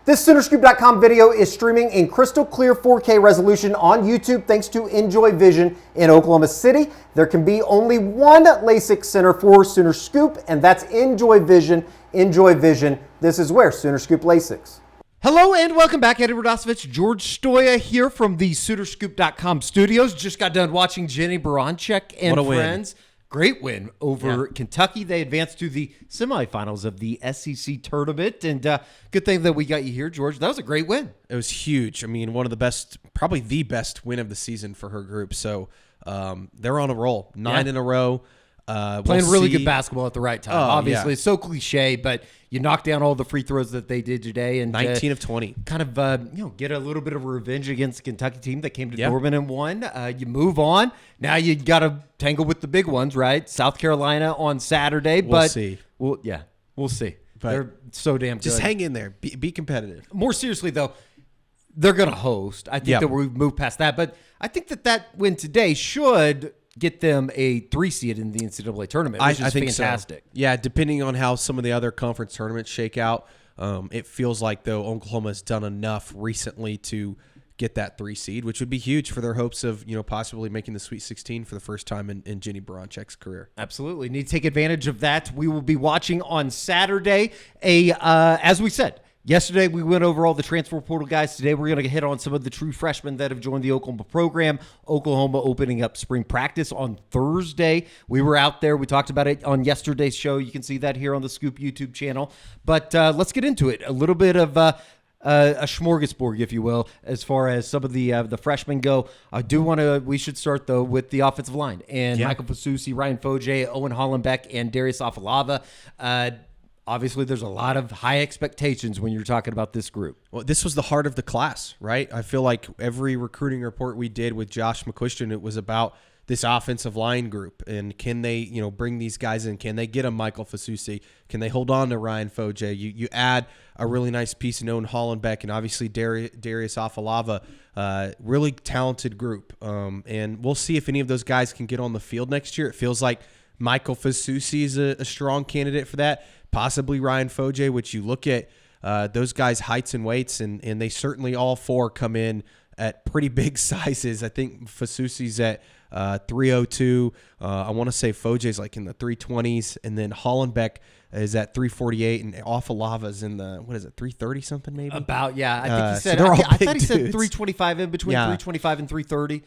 This Soonerscoop.com video is streaming in crystal clear 4K resolution on YouTube thanks to Enjoy Vision in Oklahoma City. There can be only one LASIK center for Sooner Scoop, and that's Enjoy Vision. Enjoy Vision. This is where Sooner Scoop LASIKs. Hello and welcome back. Eddie Radosovich, George Stoya here from the Soonerscoop.com studios. Just got done watching Jenny Baranczyk and friends. Great win over Kentucky. They advanced to the semifinals of the SEC tournament, and good thing that we got you here, George. That was a great win. It was huge. I mean, one of the best, probably the best win of the season for her group. So they're on a roll, 9 in a row. Playing really good basketball at the right time. Obviously, it's so cliche, but you knocked down all the free throws that they did today, and 19 of 20. Kind of, get a little bit of revenge against the Kentucky team that came to Norman and won. You move on. Now you got to tangle with the big ones, right? South Carolina on Saturday, we'll see. We'll see. But they're so damn good. Just hang in there. Be competitive. More seriously, though, they're going to host. I think that we've moved past that, but I think that win today should get them a 3 seed in the NCAA tournament, which is fantastic. So. Yeah, depending on how some of the other conference tournaments shake out, it feels like, though, Oklahoma's done enough recently to get that 3 seed, which would be huge for their hopes of, possibly making the Sweet 16 for the first time in Jenny Baranczyk's career. Absolutely. Need to take advantage of that. We will be watching on Saturday. As we said, yesterday, we went over all the transfer portal guys. Today, we're going to hit on some of the true freshmen that have joined the Oklahoma program. Oklahoma opening up spring practice on Thursday. We were out there. We talked about it on yesterday's show. You can see that here on the Scoop YouTube channel. But let's get into it. A little bit of a smorgasbord, if you will, as far as some of the freshmen go. We should start, though, with the offensive line. And Michael Fasusi, Ryan Foje, Owen Hollenbeck, and Darius Afalava. Obviously, there's a lot of high expectations when you're talking about this group. Well, this was the heart of the class, right? I feel like every recruiting report we did with Josh McCuistion, it was about this offensive line group. And can they, bring these guys in? Can they get a Michael Fasusi? Can they hold on to Ryan Foje? You add a really nice piece in Owen Hollenbeck and obviously Darius Afalava. Really talented group. And we'll see if any of those guys can get on the field next year. It feels like Michael Fasusi is a strong candidate for that. Possibly Ryan Foje, which you look at those guys' heights and weights, and they certainly all four come in at pretty big sizes. I think Fasusi's at 302. I want to say Foje's like in the 320s, and then Hollenbeck is at 348, and Afalava's in the, 330 something maybe? About, I think he said, so I thought he said 325 in between 325 and 330.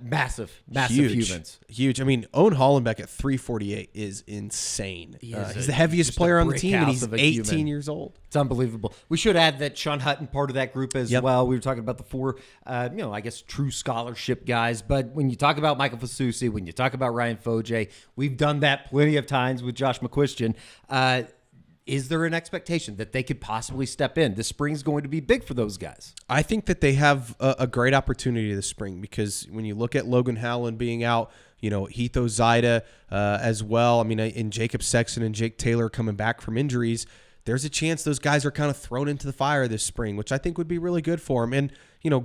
Massive humans. Huge. I mean, Owen Hollenbeck at 348 is insane. He's the heaviest player on the team, and he's 18 years old. It's unbelievable. We should add that Sean Hutton, part of that group as well. We were talking about the 4, I guess, true scholarship guys. But when you talk about Michael Fasusi, when you talk about Ryan Foje, we've done that plenty of times with Josh McCuistion. Is there an expectation that they could possibly step in? This spring's going to be big for those guys. I think that they have a great opportunity this spring because when you look at Logan Howland being out, Heath Ozida as well. I mean, and Jacob Sexton and Jake Taylor coming back from injuries, there's a chance those guys are kind of thrown into the fire this spring, which I think would be really good for them. And,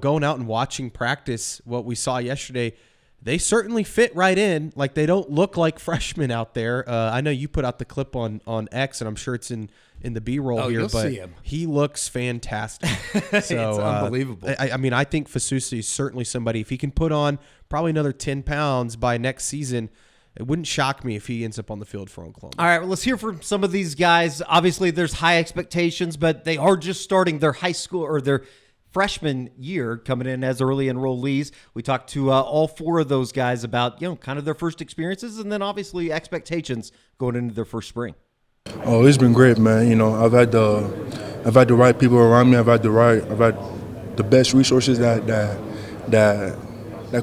going out and watching practice, what we saw yesterday, they certainly fit right in. Like, they don't look like freshmen out there. I know you put out the clip on X, and I'm sure it's in the B-roll here, but he looks fantastic. So, it's unbelievable. I think Fasusi is certainly somebody, if he can put on probably another 10 pounds by next season, it wouldn't shock me if he ends up on the field for Oklahoma. All right, well, let's hear from some of these guys. Obviously, there's high expectations, but they are just starting their high school or their freshman year coming in as early enrollees. We talked to all 4 of those guys about, kind of their first experiences and then obviously expectations going into their first spring. Oh, it's been great, man. I've had the right people around me. I've had the best resources that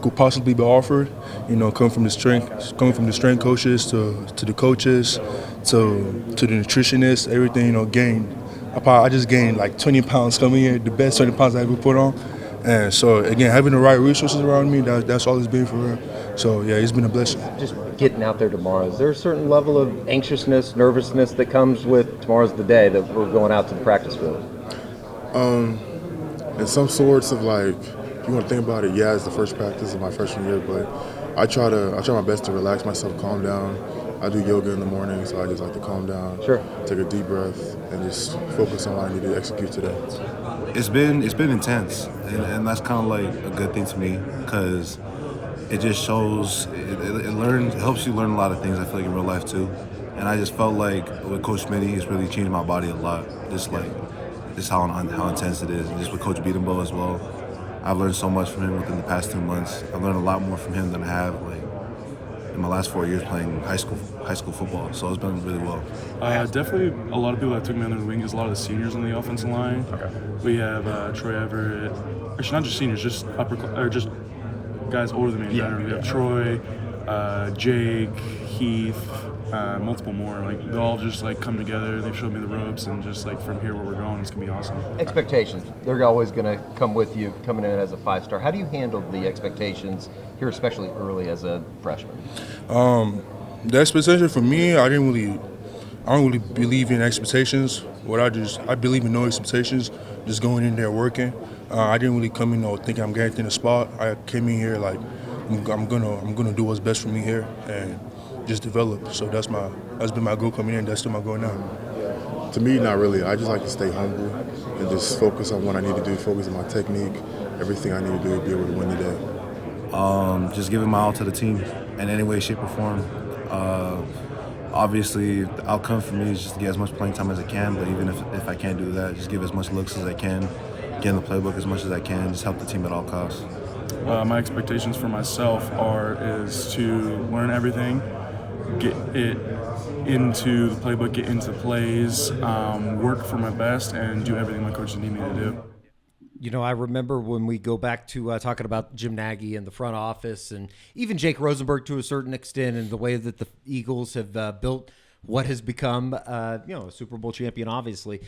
could possibly be offered. Coming from the strength coaches to the coaches to the nutritionists, everything. Gained. I just gained like 20 pounds coming in, the best 20 pounds I ever put on. And so, again, having the right resources around me, that's all it's been for real. So, yeah, it's been a blessing. Just getting out there tomorrow, is there a certain level of anxiousness, nervousness that comes with tomorrow's the day that we're going out to the practice field? In some sorts of, like, if you want to think about it, it's the first practice of my freshman year, but I try my best to relax myself, calm down, I do yoga in the morning, so I just like to calm down, Sure. take a deep breath, and just focus on what I need to execute today. It's been intense, and that's kind of like a good thing to me because it just shows it helps you learn a lot of things. I feel like in real life too, and I just felt like with Coach Smitty, it's really changed my body a lot. Just how intense it is, and just with Coach Beatenbow as well. I've learned so much from him within the past 2 months. I've learned a lot more from him than I have in my last 4 years playing high school football. So it's been really well. Definitely a lot of people that took me under the wing is a lot of the seniors on the offensive line. Okay. We have Troy Everett, actually not just seniors, just just guys older than me. Yeah. We have Troy, Jake, Heath, multiple more. Like they all just like come together. They've showed me the ropes, and just like from here where we're going, it's gonna be awesome. Expectations, they're always going to come with you coming in as a 5-star. How do you handle the expectations here, especially early as a freshman? The expectation for me, I don't really believe in expectations. I believe in no expectations, just going in there working. I didn't really come in thinking I'm guaranteed a spot. I came in here like I'm gonna do what's best for me here and just develop. So that's been my goal coming in. That's still my goal now. To me, not really. I just like to stay humble and just focus on what I need to do, focus on my technique, everything I need to do to be able to win today. Just giving my all to the team in any way, shape, or form. Obviously, the outcome for me is just to get as much playing time as I can, but even if I can't do that, just give as much looks as I can, get in the playbook as much as I can, just help the team at all costs. My expectations for myself is to learn everything, get it into the playbook, get into plays, work for my best, and do everything my coaches need me to do. You know, I remember when we go back to talking about Jim Nagy and the front office and even Jake Rosenberg to a certain extent and the way that the Eagles have built what has become, a Super Bowl champion, obviously.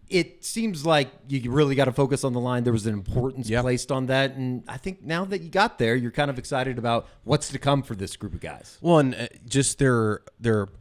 It seems like you really got to focus on the line. There was an importance placed on that. And I think now that you got there, you're kind of excited about what's to come for this group of guys. Well, and just their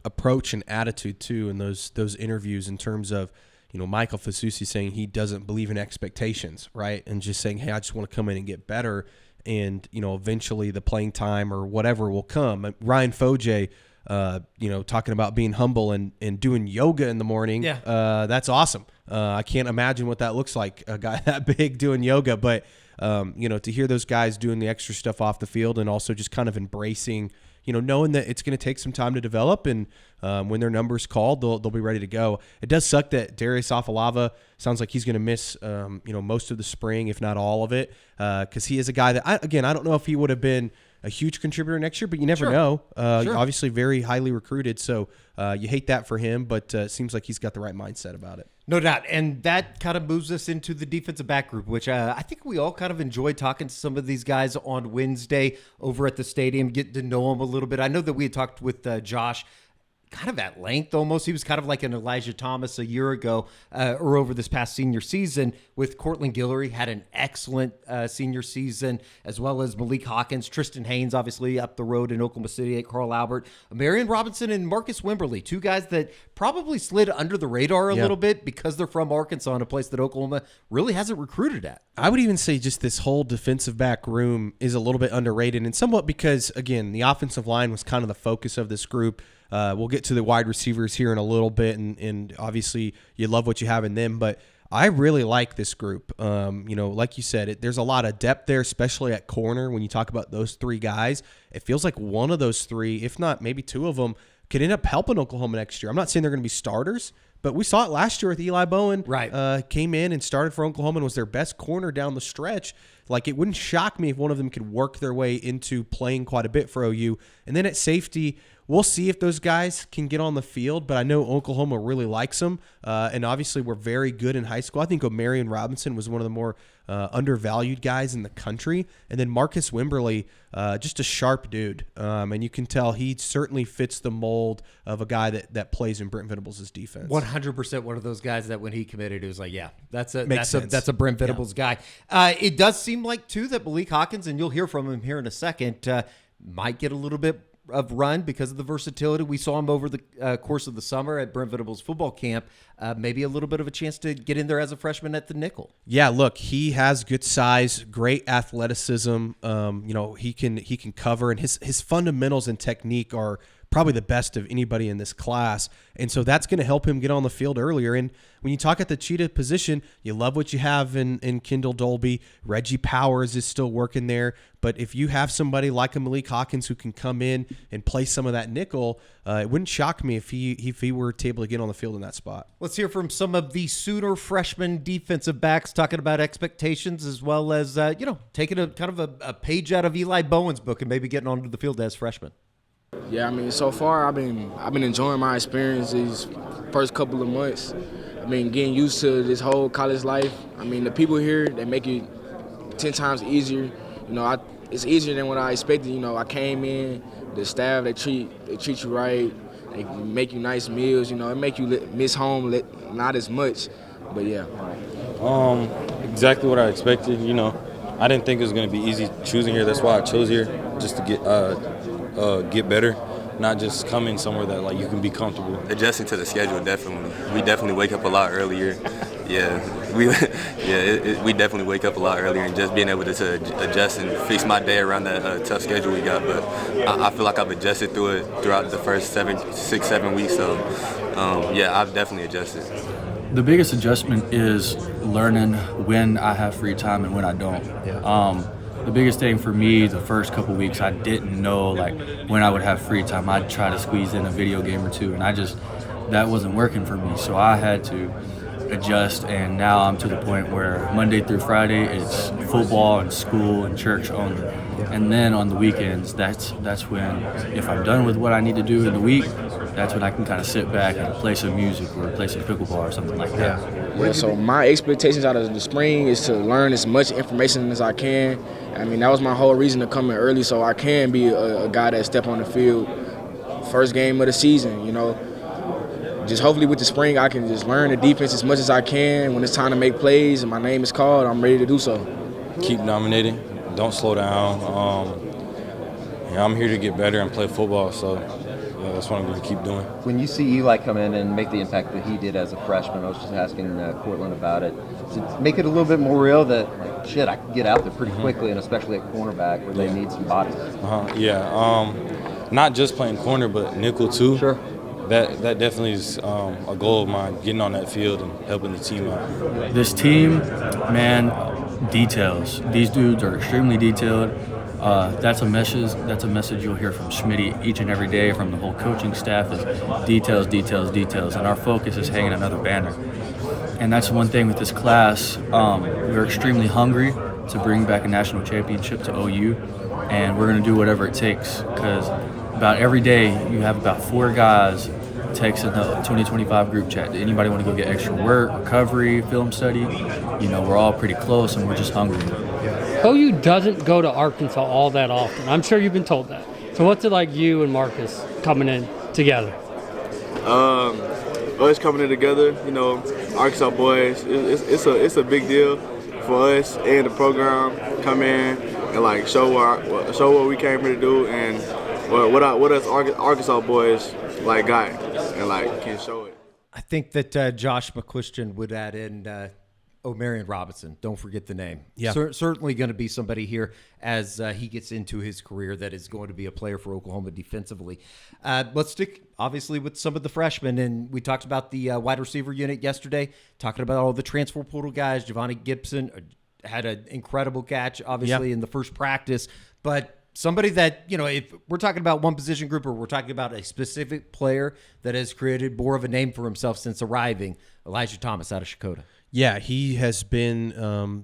approach and attitude, too, in those interviews in terms of, Michael Fasusi saying he doesn't believe in expectations, right? And just saying, hey, I just want to come in and get better. And, eventually the playing time or whatever will come. Ryan Foje, talking about being humble and doing yoga in the morning. Yeah. That's awesome. I can't imagine what that looks like, a guy that big doing yoga. But, to hear those guys doing the extra stuff off the field and also just kind of embracing, knowing that it's going to take some time to develop and when their number's called, they'll be ready to go. It does suck that Darius Afalava sounds like he's going to miss, most of the spring, if not all of it, because he is a guy that, I don't know if he would have been a huge contributor next year, but you never know. Obviously very highly recruited, so you hate that for him, but it seems like he's got the right mindset about it. No doubt. And that kind of moves us into the defensive back group, which I think we all kind of enjoyed talking to some of these guys on Wednesday over at the stadium, getting to know them a little bit. I know that we had talked with Josh kind of at length almost. He was kind of like an Elijah Thomas a year ago or over this past senior season with Cortland Guillory. Had an excellent senior season, as well as Malik Hawkins, Tristan Haynes, obviously up the road in Oklahoma City at Carl Albert, Marion Robinson and Marcus Wimberly, two guys that probably slid under the radar a little bit because they're from Arkansas in a place that Oklahoma really hasn't recruited at. I would even say just this whole defensive back room is a little bit underrated, and somewhat because, again, the offensive line was kind of the focus of this group. We'll get to the wide receivers here in a little bit, and obviously you love what you have in them, but I really like this group. Like you said, there's a lot of depth there, especially at corner. When you talk about those three guys, it feels like one of those three, if not maybe two of them, could end up helping Oklahoma next year. I'm not saying they're going to be starters, but we saw it last year with Eli Bowen. Right. Came in and started for Oklahoma and was their best corner down the stretch. Like, it wouldn't shock me if one of them could work their way into playing quite a bit for OU. And then at safety, we'll see if those guys can get on the field, but I know Oklahoma really likes them, and obviously we're very good in high school. I think Marion Robinson was one of the more undervalued guys in the country, and then Marcus Wimberly, just a sharp dude, and you can tell he certainly fits the mold of a guy that plays in Brent Venables' defense. 100% one of those guys that when he committed, it was like, yeah, that's a Brent Venables guy. It does seem like, too, that Malik Hawkins, and you'll hear from him here in a second, might get a little bit of run because of the versatility. We saw him over the course of the summer at Brent Venables football camp. Maybe a little bit of a chance to get in there as a freshman at the nickel. Yeah, look, he has good size, great athleticism. He can cover, and his fundamentals and technique are probably the best of anybody in this class. And so that's going to help him get on the field earlier. And when you talk at the Cheetah position, you love what you have in Kendall Dolby. Reggie Powers is still working there. But if you have somebody like a Malik Hawkins who can come in and play some of that nickel, it wouldn't shock me if he were able to get on the field in that spot. Let's hear from some of the Sooner freshman defensive backs talking about expectations, as well as taking a kind of a page out of Eli Bowen's book and maybe getting onto the field as freshmen. Yeah, I mean, so far I've been enjoying my experience these first couple of months. I mean, getting used to this whole college life. I mean, the people here, they make it 10 times easier. It's easier than what I expected. I came in, the staff, they treat you right. They make you nice meals. It make you miss home not as much, but yeah. Exactly what I expected. I didn't think it was going to be easy choosing here. That's why I chose here, just to get better, not just come in somewhere that you can be comfortable. Adjusting to the schedule, definitely. We definitely wake up a lot earlier. Yeah, we definitely wake up a lot earlier, and just being able to adjust and fix my day around that tough schedule we got. But I feel like I've adjusted through it throughout the first 6-7 weeks. So I've definitely adjusted. The biggest adjustment is learning when I have free time and when I don't. Yeah. The biggest thing for me the first couple weeks, I didn't know when I would have free time. I'd try to squeeze in a video game or two, and that wasn't working for me. So I had to adjust, and now I'm to the point where Monday through Friday it's football and school and church only. And then on the weekends, that's when, if I'm done with what I need to do in the week, that's when I can kind of sit back and play some music or play some pickleball or something like that. Yeah, so my expectations out of the spring is to learn as much information as I can. I mean, that was my whole reason to come in early, so I can be a guy that step on the field first game of the season, Just hopefully with the spring, I can just learn the defense as much as I can. When it's time to make plays and my name is called, I'm ready to do so. Keep dominating. Don't slow down. I'm here to get better and play football, so that's what I'm going to keep doing. When you see Eli come in and make the impact that he did as a freshman, I was just asking Cortland about it, to make it a little bit more real that, I can get out there pretty quickly, and especially at cornerback where they need some bodies. Not just playing corner, but nickel too. Sure. That definitely is a goal of mine, getting on that field and helping the team out. This team, man, details. These dudes are extremely detailed. That's a message you'll hear from Schmitty each and every day from the whole coaching staff is details, details, details. And our focus is hanging another banner. And that's one thing with this class. We're extremely hungry to bring back a national championship to OU. And we're going to do whatever it takes, because about every day you have about 4 guys text in the 2025 group chat. Anybody want to go get extra work, recovery, film study? We're all pretty close and we're just hungry. OU doesn't go to Arkansas all that often. I'm sure you've been told that. So what's it like you and Marcus coming in together? Us coming in together, Arkansas boys, it's a big deal for us and the program. Come in and show what we came here to do and what us Arkansas boys got and can show it. I think that Josh McCuistion would add in O'Marion Robinson. Don't forget the name. Yeah. Certainly going to be somebody here as he gets into his career that is going to be a player for Oklahoma defensively. Let's stick, obviously, with some of the freshmen. And we talked about the wide receiver unit yesterday, talking about all the transfer portal guys. Giovanni Gibson had an incredible catch, obviously, in the first practice. But somebody that, if we're talking about one position group or we're talking about a specific player that has created more of a name for himself since arriving, Elijah Thomas out of Shakota. Yeah, he has been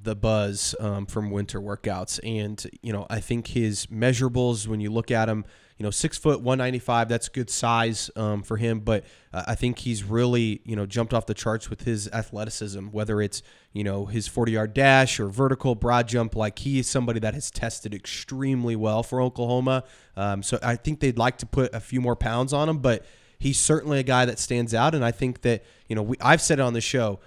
the buzz from winter workouts. And, I think his measurables, when you look at him, 6 foot, 195, that's good size for him. But I think he's really, jumped off the charts with his athleticism, whether it's, his 40-yard dash or vertical broad jump. He is somebody that has tested extremely well for Oklahoma. So I think they'd like to put a few more pounds on him, but he's certainly a guy that stands out. And I think that, I've said it on the show,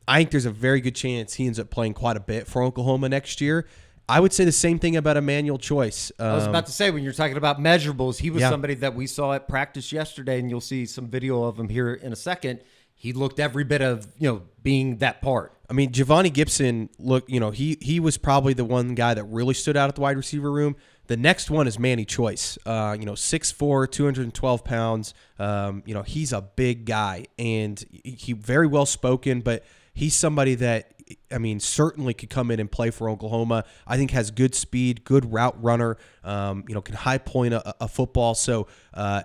I think there's a very good chance he ends up playing quite a bit for Oklahoma next year. I would say the same thing about Emmanuel Choice. I was about to say, when you're talking about measurables, he was somebody that we saw at practice yesterday, and you'll see some video of him here in a second. He looked every bit of, being that part. I mean, Giovanni Gibson, he was probably the one guy that really stood out at the wide receiver room. The next one is Manny Choice. 6'4", 212 pounds. He's a big guy, and he very well spoken, but he's somebody that, certainly could come in and play for Oklahoma. I think has good speed, good route runner, can high point a football. So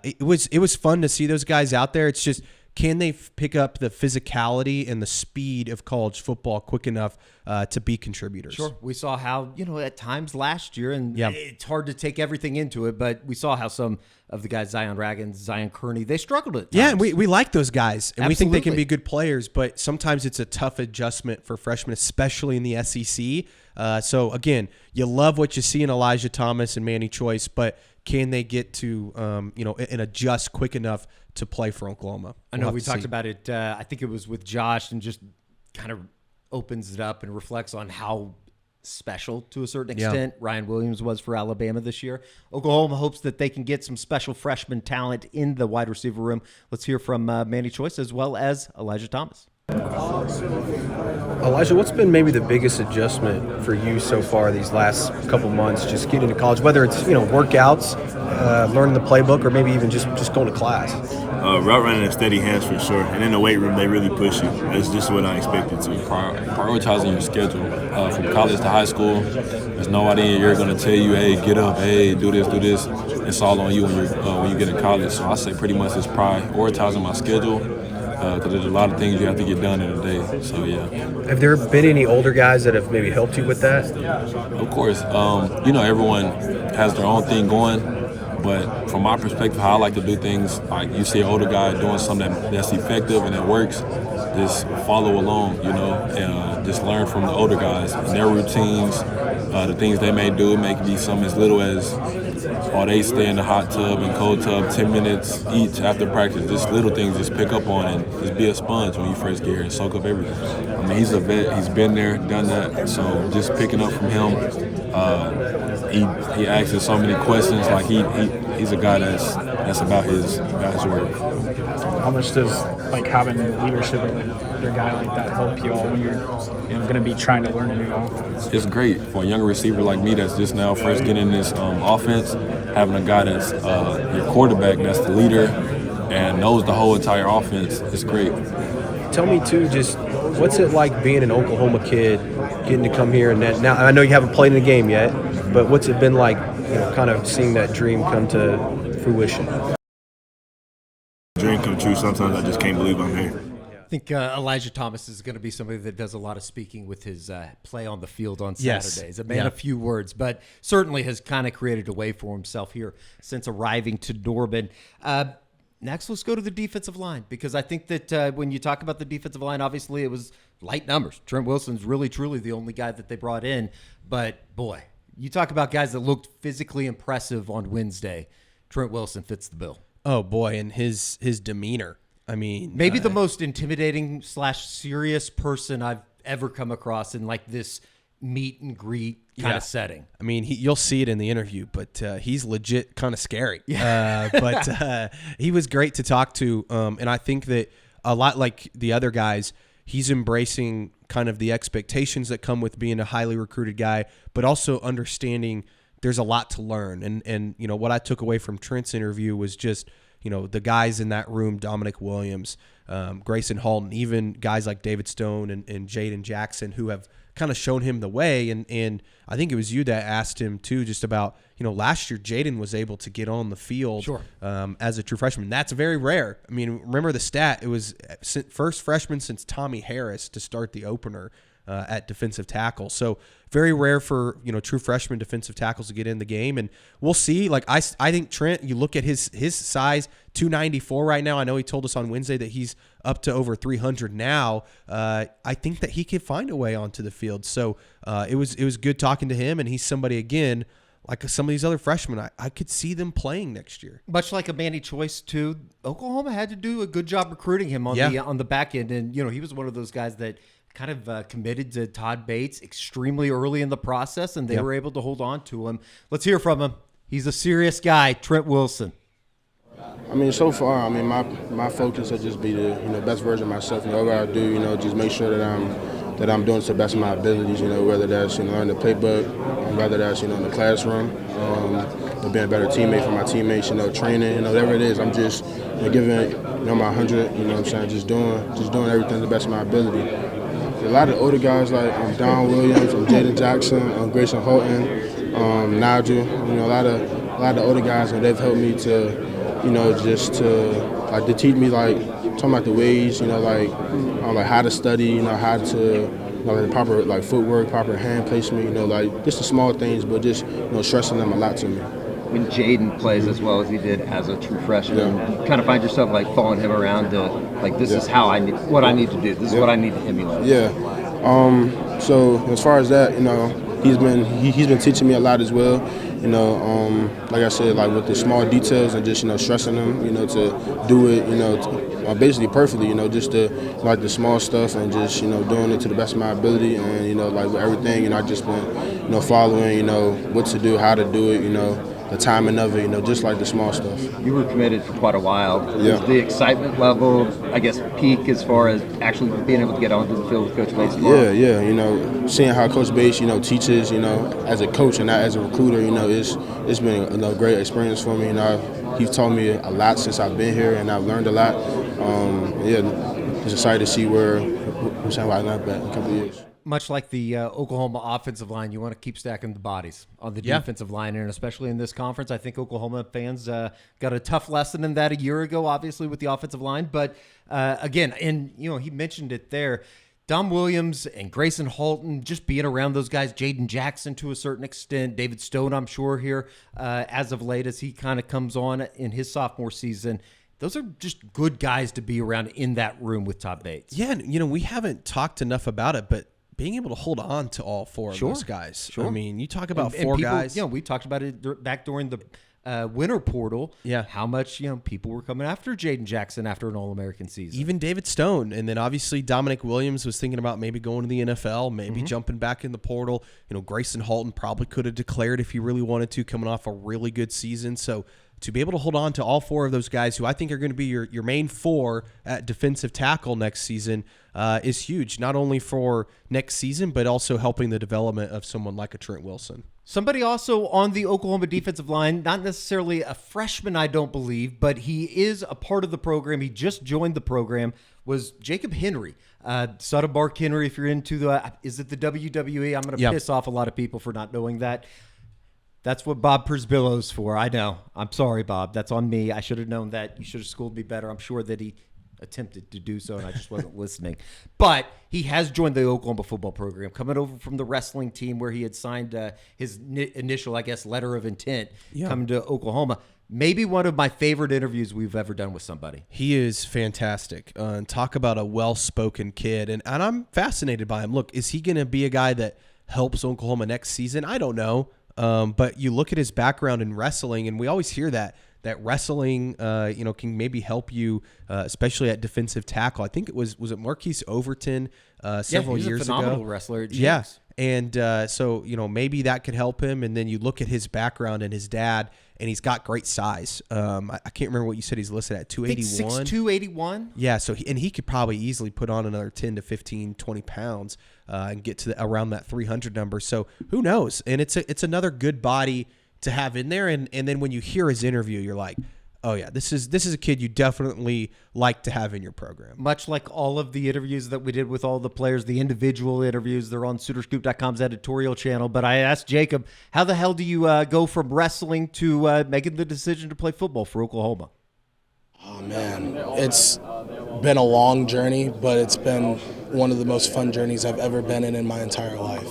it was fun to see those guys out there. It's just, can they pick up the physicality and the speed of college football quick enough to be contributors? Sure. We saw how, at times last year, and it's hard to take everything into it, but we saw how some of the guys, Zion Raggins, Zion Kearney, they struggled at times. Yeah, and we like those guys, and we think they can Absolutely. be good players, but sometimes it's a tough adjustment for freshmen, especially in the SEC. So, again, you love what you see in Elijah Thomas and Manny Choice, but can they get to, and adjust quick enough to play for Oklahoma? I know we talked about it. I think it was with Josh, and just kind of opens it up and reflects on how special, to a certain extent, Ryan Williams was for Alabama this year. Oklahoma hopes that they can get some special freshman talent in the wide receiver room. Let's hear from Manny Choice as well as Elijah Thomas. Elijah, what's been maybe the biggest adjustment for you so far these last couple months, just getting to college, whether it's workouts, learning the playbook, or maybe even just going to class? Route running and steady hands for sure, and in the weight room they really push you. That's just what I expected to. Prioritizing your schedule from college to high school. There's nobody in here going to tell you, hey, get up, hey, do this. It's all on you when you get in college. So I say pretty much it's prioritizing my schedule. Because there's a lot of things you have to get done in a day. So, yeah. Have there been any older guys that have maybe helped you with that? Of course. Everyone has their own thing going. But from my perspective, how I like to do things, like you see an older guy doing something that's effective and that works, just follow along, and just learn from the older guys and their routines, the things they may do. It may be something as little as, they stay in the hot tub and cold tub 10 minutes each after practice. Just little things just pick up on and just be a sponge when you first get here and soak up everything. He's a vet. He's been there, done that. So just picking up from him, he asks us so many questions. Like he's a guy that's about his work. How much does having leadership of a guy like that help you all when you're going to be trying to learn a new offense? It's great for a younger receiver like me that's just now first getting in this offense, having a guy that's your quarterback, that's the leader and knows the whole entire offense. It's great. Tell me too, just what's it like being an Oklahoma kid, getting to come here and that? Now I know you haven't played in a game yet, but what's it been like, kind of seeing that dream come to fruition? Dream come true. Sometimes I just can't believe I'm here. I think Elijah Thomas is going to be somebody that does a lot of speaking with his play on the field on Saturdays. A man of few words, but certainly has kind of created a way for himself here since arriving to Durbin. Next, let's go to the defensive line, because I think that when you talk about the defensive line, obviously it was light numbers. Trent Wilson's really, truly the only guy that they brought in. But, boy, you talk about guys that looked physically impressive on Wednesday. Trent Wilson fits the bill. Oh, boy, and his demeanor. Maybe the most intimidating / serious person I've ever come across in this meet and greet kind of setting. You'll see it in the interview, but he's legit kind of scary. But he was great to talk to. And I think that a lot like the other guys, he's embracing kind of the expectations that come with being a highly recruited guy, but also understanding there's a lot to learn. And what I took away from Trent's interview was just, the guys in that room, Dominic Williams, Grayson Halton, even guys like David Stone and Jaden Jackson, who have kind of shown him the way. And I think it was you that asked him too, just about, last year Jaden was able to get on the field as a true freshman. That's very rare. Remember the stat, it was first freshman since Tommy Harris to start the opener at defensive tackle. So very rare for, true freshman defensive tackles to get in the game. And we'll see. I think Trent, you look at his size, 294 right now. I know he told us on Wednesday that he's up to over 300 now. I think that he could find a way onto the field. So it was good talking to him. And he's somebody, again, like some of these other freshmen, I could see them playing next year. Much like a Manny Choice too, Oklahoma had to do a good job recruiting him on the back end. And, he was one of those guys that kind of committed to Todd Bates extremely early in the process, and they were able to hold on to him. Let's hear from him. He's a serious guy, Trent Wilson. So far, my focus will just be the best version of myself. All I gotta do, just make sure that I'm that I'm doing to the best of my abilities, whether that's, learning the playbook, whether that's, in the classroom, being a better teammate for my teammates, training, whatever it is. I'm just giving, my 100, what I'm saying, just doing everything to the best of my ability. A lot of older guys like Don Williams, Jaden Jackson, Grayson Holton, Nigel, a lot of older guys, and they've helped me to, just to teach me, talking about the ways, like how to study, how to, the proper footwork, proper hand placement, just the small things, but just stressing them a lot to me. When Jaden plays as well as he did as a true freshman, you kind of find yourself following him around to this is how I need what I need to do. This is what I need to emulate. Yeah. So as far as that, he's been teaching me a lot as well. Like I said, with the small details and just stressing them, to do it, basically perfectly. Just the small stuff and just doing it to the best of my ability, and with everything, I've just been following, what to do, how to do it, the timing of it, just like the small stuff. You were committed for quite a while. Yeah. Was the excitement level, I guess, peak as far as actually being able to get onto the field with Coach Bates? Yeah. Seeing how Coach Bates, teaches, as a coach and not as a recruiter, it's been a great experience for me. He's taught me a lot since I've been here, and I've learned a lot. Just excited to see where I end up at in a couple of years. Much like the Oklahoma offensive line, you want to keep stacking the bodies on the defensive line, and especially in this conference. I think Oklahoma fans got a tough lesson in that a year ago, obviously, with the offensive line. But again, and he mentioned it there, Dom Williams and Grayson Holton, just being around those guys, Jaden Jackson to a certain extent, David Stone, I'm sure, here as of late as he kind of comes on in his sophomore season. Those are just good guys to be around in that room with Todd Bates. Yeah, and we haven't talked enough about it, but being able to hold on to all four of those guys. Sure. I mean, you talk about four guys. We talked about it back during the winter portal. Yeah. How much, people were coming after Jaden Jackson after an All-American season. Even David Stone. And then obviously Dominic Williams was thinking about maybe going to the NFL, maybe jumping back in the portal. Grayson Holton probably could have declared if he really wanted to, coming off a really good season. So to be able to hold on to all four of those guys, who I think are going to be your main four at defensive tackle next season, is huge, not only for next season, but also helping the development of someone like a Trent Wilson. Somebody also on the Oklahoma defensive line, not necessarily a freshman, I don't believe, but he is a part of the program. He just joined the program, was Jacob Henry. Son of Mark Henry, if you're into is it the WWE? I'm going to piss off a lot of people for not knowing that. That's what Bob Przbillo's for. I know. I'm sorry, Bob. That's on me. I should have known that. You should have schooled me better. I'm sure that he attempted to do so, and I just wasn't listening. But he has joined the Oklahoma football program, coming over from the wrestling team where he had signed his initial, I guess, letter of intent coming to Oklahoma. Maybe one of my favorite interviews we've ever done with somebody. He is fantastic. Talk about a well-spoken kid, and I'm fascinated by him. Look, is he going to be a guy that helps Oklahoma next season? I don't know. But you look at his background in wrestling, and we always hear that wrestling, can maybe help you, especially at defensive tackle. I think it was Marquise Overton several years ago. He was a phenomenal wrestler at GX. Yeah, and so maybe that could help him. And then you look at his background and his dad, and he's got great size. I can't remember what you said he's listed at, 281. 6'2", Yeah, so he could probably easily put on another 10 to 15, 20 pounds and get to around that 300 number. So who knows? And it's another good body to have in there. And then when you hear his interview, you're like, oh yeah, this is a kid you definitely like to have in your program. Much like all of the interviews that we did with all the players, the individual interviews, they're on SoonerScoop.com's editorial channel. But I asked Jacob, how the hell do you go from wrestling to making the decision to play football for Oklahoma? Oh man, it's been a long journey, but it's been one of the most fun journeys I've ever been in my entire life.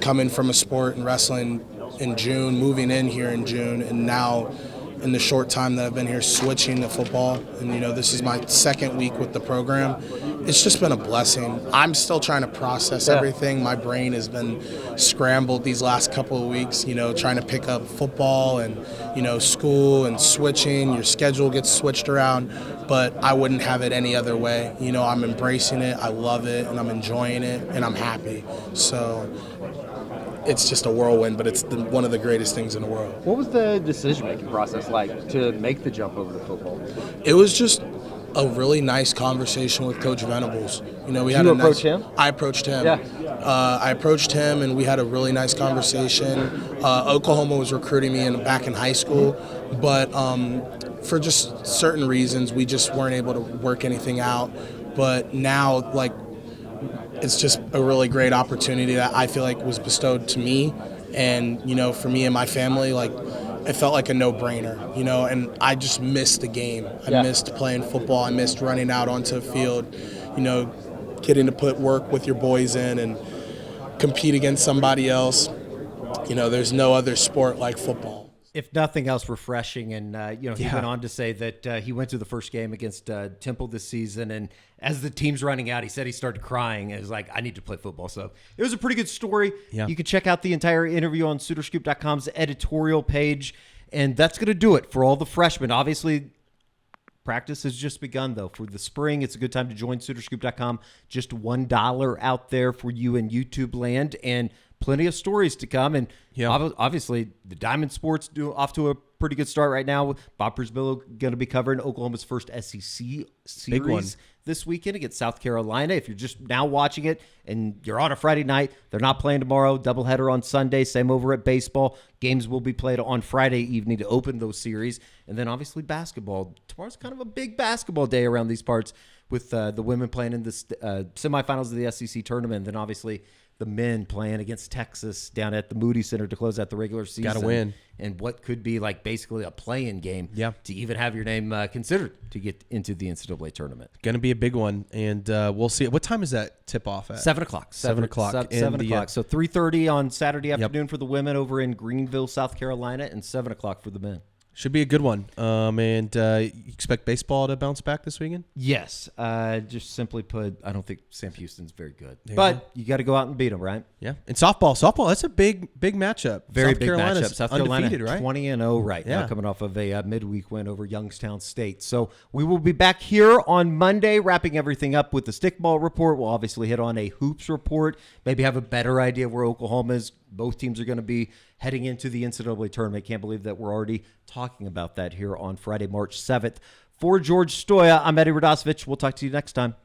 Coming from a sport and wrestling in June, moving in here in June, and now in the short time that I've been here switching to football, and this is my second week with the program. It's just been a blessing. I'm still trying to process everything. My brain has been scrambled these last couple of weeks, trying to pick up football and, school and switching. Your schedule gets switched around, but I wouldn't have it any other way. I'm embracing it, I love it, and I'm enjoying it, and I'm happy. So it's just a whirlwind, but it's one of the greatest things in the world. What was the decision-making process like to make the jump over to football? It was just a really nice conversation with Coach Venables. You know, we Did had you a approach him? I approached him. Yeah. I approached him, and we had a really nice conversation. Oklahoma was recruiting me back in high school, but for just certain reasons, we just weren't able to work anything out. But now, like, it's just a really great opportunity that I feel like was bestowed to me, and you know, for me and my family, like, it felt like a no-brainer, you know, and I just missed the game. I missed playing football. I missed running out onto a field, you know, getting to put work with your boys in and compete against somebody else. You know, there's no other sport like football. If nothing else, refreshing. And, you know, he went on to say that he went to the first game against Temple this season, and as the team's running out, he said he started crying. It was like, I need to play football. So it was a pretty good story. Yeah. You can check out the entire interview on SoonerScoop.com's editorial page, and that's going to do it for all the freshmen. Obviously, practice has just begun, though. For the spring, it's a good time to join SoonerScoop.com. Just $1 out there for you in YouTube land, and plenty of stories to come. And obviously, the Diamond Sports off to a pretty good start right now. Bob Prisbillo going to be covering Oklahoma's first SEC series this weekend against South Carolina. If you're just now watching it and you're on a Friday night, they're not playing tomorrow. Doubleheader on Sunday. Same over at baseball. Games will be played on Friday evening to open those series. And then obviously basketball. Tomorrow's kind of a big basketball day around these parts with the women playing in the semifinals of the SEC tournament. And then obviously the men playing against Texas down at the Moody Center to close out the regular season. Got to win. And what could be like basically a play-in game to even have your name considered to get into the NCAA tournament. Going to be a big one, and we'll see. What time is that tip-off at? 7 o'clock. 7 o'clock. 7 o'clock. So 3:30 on Saturday afternoon for the women over in Greenville, South Carolina, and 7 o'clock for the men. Should be a good one. And you expect baseball to bounce back this weekend? Yes. Just simply put, I don't think Sam Houston's very good. But you got to go out and beat them, right? Yeah. And softball, that's a big matchup. Very South big Carolina's matchup. South Carolina, undefeated, right? 20-0 right Yeah. now, coming off of a midweek win over Youngstown State. So we will be back here on Monday, wrapping everything up with the stickball report. We'll obviously hit on a hoops report, maybe have a better idea of where Oklahoma is. Both teams are going to be heading into the NCAA tournament. Can't believe that we're already talking about that here on Friday, March 7th. For George Stoya, I'm Eddie Radosevich. We'll talk to you next time.